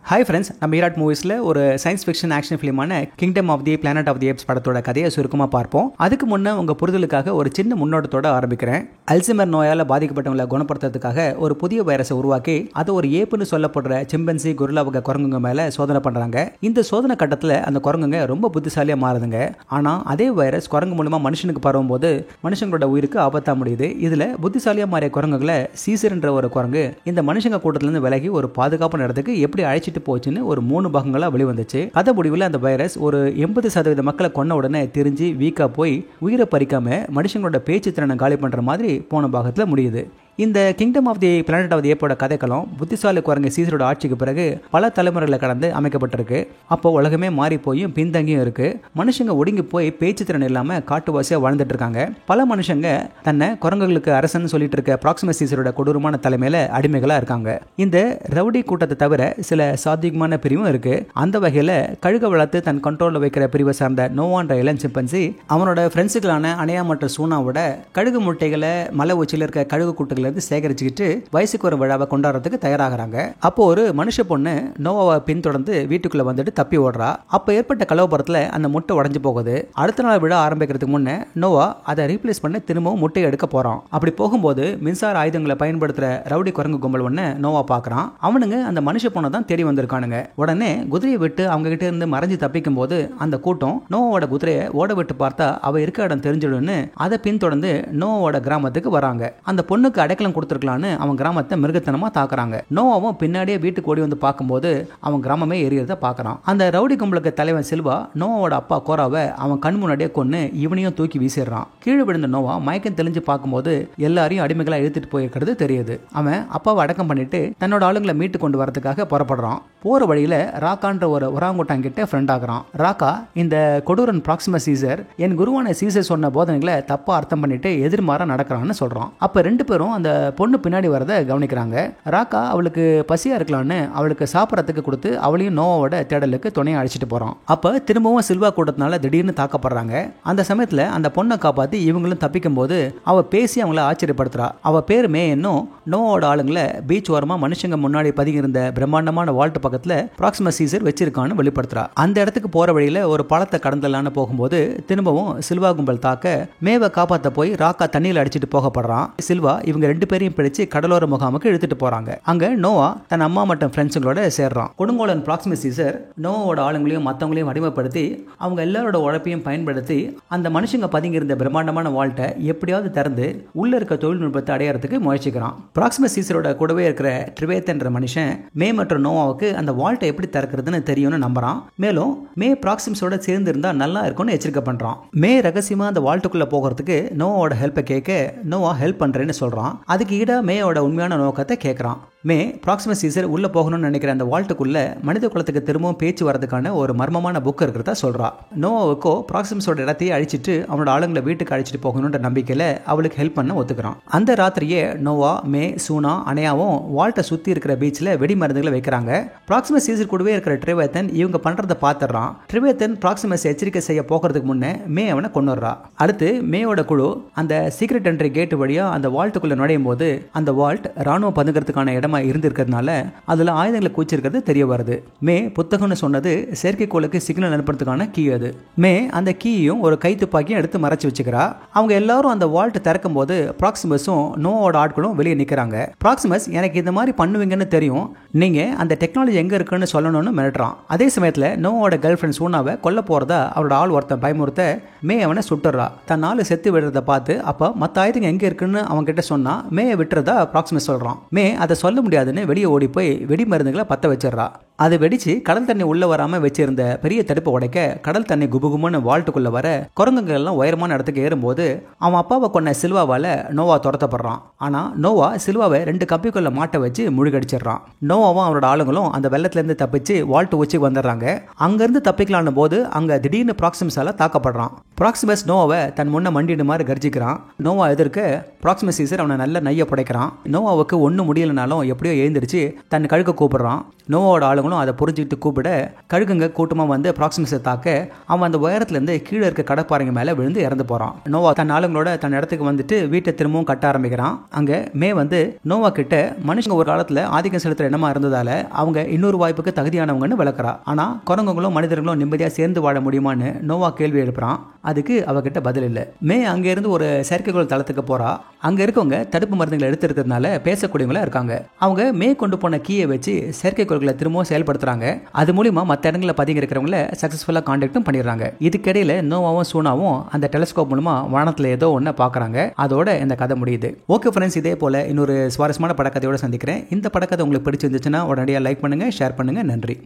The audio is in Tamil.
ஹாய் ஃப்ரெண்ட்ஸ், நம்ம ஈராட் மூவிஸில் ஒரு சயின்ஸ் ஃபிக்ஷன் ஆக்ஷன் ஃபிலிமான kingdom of the planet of the apes படத்தோட கதையை சுருக்கமாக பார்ப்போம். அதுக்கு முன்னே உங்கள் புரிதலுக்காக ஒரு சின்ன முன்னோட்டத்தோட ஆரம்பிக்கிறேன். அல்சைமர் நோயால் பாதிக்கப்பட்டவங்களை குணப்படுத்துறதுக்காக ஒரு புதிய வைரஸை உருவாக்கி அதை ஒரு ஏப்புன்னு சொல்லப்படுற சிம்பன்சி குருலாவுக குரங்குங்க மேலே சோதனை பண்ணுறாங்க. இந்த சோதனை கட்டத்தில் அந்த குரங்குங்க ரொம்ப புத்திசாலியாக மாறுதுங்க. ஆனால் அதே வைரஸ் குரங்கு மூலமாக மனுஷனுக்கு பரவும் போது மனுஷங்களோட உயிருக்கு ஆபத்தாக முடியுது. இதில் புத்திசாலியாக மாறிய குரங்குகளை சீசர்ன்ற ஒரு குரங்கு இந்த மனுஷங்க கூட்டத்திலிருந்து விலகி ஒரு பாதுகாப்பான இடத்துக்கு எப்படி அழைச்சிட்டு போச்சுன்னு ஒரு 3 பாகங்களா வெளிவந்துச்சு. கதை முடிவில் அந்த வைரஸ் ஒரு 80% மக்களை கொன்ன உடனே தெரிஞ்சு வீக்கா போய் உயிரை பறிக்காம மனுஷங்களோட பேச்சு திறனை காலி பண்ற மாதிரி போன பாகத்துல முடியுது. இந்த kingdom of the planet of the ஏப்போட கதைக்களம் புத்திசாலி குரங்கு சீசரோட ஆட்சிக்கு பிறகு பல தலைமுறைகளை கடந்து அமைக்கப்பட்டிருக்கு. அப்போ உலகமே மாறி போயும் பின்தங்கியும் இருக்கு. மனுஷங்க ஒடுங்கி போய் பேச்சு திறன் இல்லாம காட்டுவாசியா வாழ்ந்துட்டு இருக்காங்க. பல மனுஷங்க தன்னை குரங்குகளுக்கு அரசன் சொல்லிட்டு இருக்க ப்ராக்சிமஸ் சீசரோட கொடூரமான தலைமையில அடிமைகளா இருக்காங்க. இந்த ரவுடி கூட்டத்தை தவிர சில சாத்தியமான பிரிவும் இருக்கு. அந்த வகையில கழுக வளர்த்து தன் கண்ட்ரோல்ல வைக்கிற பிரிவை சார்ந்த நோவான்ற இளம் சிம்பன்சி அவனோட ஃப்ரெண்ட்ஸுகளான அணையா மற்றும் சூனாவோட கழுகு முட்டைகளை மலை உச்சியில் இருக்க கழுகு கூட்டுகள் சேகரிச்சுக்கிட்டு வயசுக்கு ஒரு விழாவை கொண்டாடுறதுக்கு தயாராகிறாங்க. அப்போ ஒரு மனுஷ பொண்ணு நோவாவை பின்தொடர்ந்து வீட்டுக்குள்ள வந்துட்டு தப்பி ஓடுறா. அப்ப ஏற்பட்ட கலவரத்துல அந்த முட்டை உடைஞ்சு போகுது. அடுத்த நாள் விழா ஆரம்பிக்கிறதுக்கு முன்னே நோவா அதை ரீப்ளேஸ் பண்ண திரும்பவும் முட்டையை எடுக்க போறான். அப்படி போகும்போது மின்சார ஆயுதங்களை பயன்படுத்துற ரவுடி குரங்கு கும்பல் ஒண்ணு நோவா பாக்குறான். அவனுங்க அந்த மனுஷ பொண்ணை தான் தேடி வந்திருக்கானுங்க. உடனே குதிரையை விட்டு அவங்க கிட்ட இருந்து மறைஞ்சு தப்பிக்கும் போது அந்த கூட்டம் நோவாவோட குதிரையை ஓட விட்டு பார்த்தா அவ இருக்க இடம் தெரிஞ்சிடும்னு அதை பின்தொடர்ந்து நோவாவோட கிராமத்துக்கு வராங்க. அந்த பொண்ணுக்கு அடைக்கலம் கொடுத்திருக்கலான்னு அவன் கிராமத்தை மிருகத்தனமா தாக்குறாங்க. நோவாவும் பின்னாடியே வீட்டுக்கு ஓடி வந்து பார்க்கும்போது அவன் கிராமமே எரியறத பார்க்கறான். அந்த ரவுடி கும்பலுக்கு தலைவன் சில்வா நோவாவோட அப்பா கோராவை அவன் கண் முன்னாடியே கொன்னு இவனையும் தூக்கி வீசிடுறான். கீழே விழுந்த நோவா மயக்கம் தெளிஞ்சு பார்க்கும்போது எல்லாரையும் அடிமைகளா இழுத்துட்டு போயிருக்கிறது தெரியுது. அவன் அப்பாவை அடக்கம் பண்ணிட்டு தன்னோட ஆளுங்களை மீட்டு கொண்டு வரதுக்காக புறப்படுறான். போற வழியில ராக்கான்ற ஒரு ஒராங்குட்டான் கிட்ட ஃப்ரெண்ட் ஆகுறான். ராக்கா இந்த கொடூரன் ப்ராக்சிமஸ் சீசர் என் குருவான சீசர் சொன்ன போதனைகளை தப்பா அர்த்தம் பண்ணிட்டு எதிர்மாறா நடக்கிறான்னு சொல்றான். அப்ப ரெண்டு பேரும் அந்த பொண்ணு பின்னாடி வரத கவனிக்கிறாங்க. ராக்கா அவளுக்கு பசியா இருக்கலான்னு அவளுக்கு சாப்பிடறதுக்கு கொடுத்து அவளையும் நோவாவோட தேடலுக்கு துணையை அழைச்சிட்டு போறான். அப்ப திரும்பவும் சில்வா கூட்டத்தினால திடீர்னு தாக்கப்படுறாங்க. அந்த சமயத்துல அந்த பொண்ணை காப்பாத்தி இவங்களும் தப்பிக்கும் போது அவ பேசி அவங்கள ஆச்சரியப்படுத்துறா. அவ பேரு மே என்னும் நோவோட ஆளுங்களை பீச் ஓரமா மனுஷங்க முன்னாடி பதுங்கி இருந்த பிரம்மாண்டமான வால்ட் பக்கத்துல ப்ராக்சிமஸ் சீசர் வச்சிருக்கான்னு வெளிப்படுத்துறா. அந்த இடத்துக்கு போற வழியில ஒரு பழத்தை கடந்தலான்னு போகும்போது திரும்பவும் சில்வா கும்பல் தாக்க மேவை காப்பாத்த போய் ராக்கா தண்ணியில் அடிச்சிட்டு போகப்படுறான். சில்வா இவங்க ரெண்டு பேரையும் பிடிச்சு கடலோர முகாமுக்கு இழுத்துட்டு போறாங்க. அங்க நோவா தன் அம்மா மற்றும் ஃப்ரெண்ட்ஸுங்களோட சேர்றான். கொடுங்கோலன் ப்ராக்சிமஸ் சீசர் நோவோட ஆளுங்களையும் மற்றவங்களையும் அடிமைப்படுத்தி அவங்க எல்லாரோட உழைப்பையும் பயன்படுத்தி அந்த மனுஷங்க பதுங்கி இருந்த பிரம்மாண்டமான வால்ட்டை எப்படியாவது திறந்து உள்ள இருக்க தொழில்நுட்பத்தை அடையறதுக்கு முயற்சிக்கிறான். ப்ராக்சிமஸ் சீசரோட கூடவே இருக்கிற ட்ரிவேத்தன்ற மனுஷன் மே மற்றும் நோவாவுக்கு அந்த வால்ட்டை எப்படி திறக்கிறதுன்னு தெரியும்னு நம்புறான். மேலும் மே ப்ராக்சிமஸோட சேர்ந்து இருந்தா நல்லா இருக்கும்னு எச்சரிக்கை பண்றான். மே ரகசியமா அந்த வால்ட்டுக்குள்ள போகிறதுக்கு நோவோட ஹெல்ப்பை கேட்க நோவா ஹெல்ப் பண்றேன்னு சொல்றான். அதுக்கு ஈடா மேயோட உண்மையான நோக்கத்தை கேட்கறான். மே ப்ராக்சிமஸ் சீசர் உள்ள போகணும்னு நினைக்கிற அந்த வால்ட்டுக்குள்ள மனித குலத்துக்கு திரும்பவும் பேச்சு வரதுக்கான ஒரு மர்மமான புக் இருக்கிறதா சொல்றா. நோவாவுக்கோ ப்ராக்சிமஸோட இடத்தையே அழிச்சிட்டு அவனோட ஆளுங்களை வீட்டுக்கு அழிச்சிட்டு போகணும்ன்ற நம்பிக்கையில அவளுக்கு ஹெல்ப் பண்ண ஒத்துக்கிறான். அந்த ராத்திரியே நோவா, மே, சூனா, அணையாவும் வால்ட்டை சுத்தி இருக்கிற பீச்ல வெடி மருந்துகளை வைக்கிறாங்க. ப்ராக்சிமஸ் சீசர் கூடவே இருக்கிற ட்ரிவேத்தன் இவங்க பண்றதை பார்த்துறான். ட்ரிவேத்தன் ப்ராக்சிமஸ் எச்சரிக்கை செய்ய போகிறதுக்கு முன்னே மே அவனை கொன்னுடுறா. அடுத்து மேயோட குழு அந்த சீக்ரெட் என்ட்ரி கேட் வழியா அந்த வால்ட்டுக்குள்ள நுழையும் போது அந்த வால்ட் ராணுவம் பதுங்கிறதுக்கான இடமா இருந்திருக்கிறதுனால அதுல ஆயுதங்களை குவிச்சிருக்கிறது தெரிய வருது. மே புத்தகம்னு சொன்னது செயற்கைக்கோளுக்கு சிக்னல் அனுப்புறதுக்கான கீ. அது மே அந்த கீயையும் ஒரு கை துப்பாக்கியும் எடுத்து மறைச்சு வச்சுக்கிறா. அவங்க எல்லாரும் அந்த வால்ட் திறக்கும் போது ப்ராக்சிமஸும் நோவோட ஆட்களும் வெளியே நிக்கிறாங்க. ப்ராக்சிமஸ் எனக்கு இந்த மாதிரி பண்ணுவீங்கன்னு தெரியும், நீங்க அந்த டெக்னாலஜி எங்க இருக்குன்னு சொல்லணும்னு மிரட்டுறான். அதே சமயத்துல நோவோட கேர்ள் ஃப்ரெண்ட் சூனாவை கொல்ல போறதா அவரோட ஆள் ஒருத்தன் பயமுறுத்த மே அவனை சுட்டுறா. தன் ஆளு செத்து விடுறத பார்த்து அப்ப மத்த ஆயுதங்க எங்க இருக்குன்னு அவங்க கிட்ட சொன்னா மேயை விட்டுறதா ப்ராக்சிமஸ் சொல்றான். மே அதை சொல்ல முடியாதுன்னு வெளியே ஓடி போய் வெடி மருந்துகளை பத்த வச்சிடறா. அது வெடிச்சு கடல் தண்ணி உள்ள வராம வச்சிருந்த பெரிய தடுப்பு உடைக்க கடல் தண்ணி குபுகுமுன்னு வால்ட்டுக்குள்ள வர குரங்குகள் எல்லாம் உயரமான இடத்துக்கு ஏறும்போது அவன் அப்பாவை கொன்ன சில்வாவால நோவா துரத்தப்படுறான். ஆனா நோவா சில்வாவை 2 கப்பிக்குள்ள மாட்ட வச்சு முழுகடிச்சிடறான். நோவாவும் அவரோட ஆளுங்களும் அந்த வெள்ளத்துல இருந்து தப்பிச்சு வால்ட் உச்சிக்கு வந்துடுறாங்க. அங்கிருந்து தப்பிக்கலான போது அங்க திடீர்னு ப்ராக்சிமஸால தாக்கப்படுறான். ப்ராக்சிமஸ் நோவாவை தன் முன்ன மண்டிடு மாதிரி கர்ஜிக்கிறான். நோவா எதிர்க்க ப்ராக்சிமஸ் சீசர் அவனை நல்ல நைய புடைக்கிறான். நோவாவுக்கு ஒன்றும் முடியலனாலும் எப்படியோ எழுந்திருச்சு தன் கழுக்க கூப்பிடுறான். நோவாவோட ஆளுங்களும் அதை புரிஞ்சுக்கிட்டு கூப்பிட கழுகுங்க கூட்டமாக வந்து ப்ராக்சிமஸை தாக்க அவன் அந்த உயரத்துலேருந்து கீழே இருக்க கடப்பாறைங்க மேலே விழுந்து இறந்து போகிறான். நோவா தன் ஆளுங்களோட தன் இடத்துக்கு வந்துட்டு வீட்டை திரும்பவும் கட்ட ஆரம்பிக்கிறான். அங்கே மே வந்து நோவா கிட்ட மனுஷங்க ஒரு காலத்தில் ஆதிக்கம் செலுத்துகிற எண்ணமாக இருந்ததால அவங்க இன்னொரு வாய்ப்புக்கு தகுதியானவங்கன்னு விளக்குறா. ஆனால் குரங்குங்களும் மனிதர்களும் நிம்மதியாக சேர்ந்து வாழ முடியுமான்னு நோவா கேள்வி எழுப்புறான். அதுக்கு அவகிட்ட பதில் இல்லை. மே அங்கேருந்து ஒரு செயற்கைக்கோள் தளத்துக்கு போறா. அங்கே இருக்கவங்க தடுப்பு மருந்துகளை எடுத்துருக்கிறதுனால பேசக்கூடியவங்களா இருக்காங்க. அவங்க மே கொண்டு போன கீயை வச்சு செயற்கைக்கோள்களை திரும்பவும் செயல்படுத்துறாங்க. அது மூலியமா மற்ற இடங்களில் பதுங்கி இருக்கிறவங்கள சக்சஸ்ஃபுல்லாக கான்டாக்டும் பண்ணிடுறாங்க. இதுக்கிடையில நோவாவும் சூனாவும் அந்த டெலிஸ்கோப் மூலமா வானத்தில் ஏதோ ஒன்று பார்க்குறாங்க. அதோட இந்த கதை முடியுது. ஓகே ஃப்ரெண்ட்ஸ், இதே போல இன்னொரு சுவாரஸ்யமான படக்கதையோட சந்திக்கிறேன். இந்த படக்கதை உங்களுக்கு பிடிச்சிருந்துச்சுன்னா உடனடியாக லைக் பண்ணுங்க, ஷேர் பண்ணுங்க. நன்றி.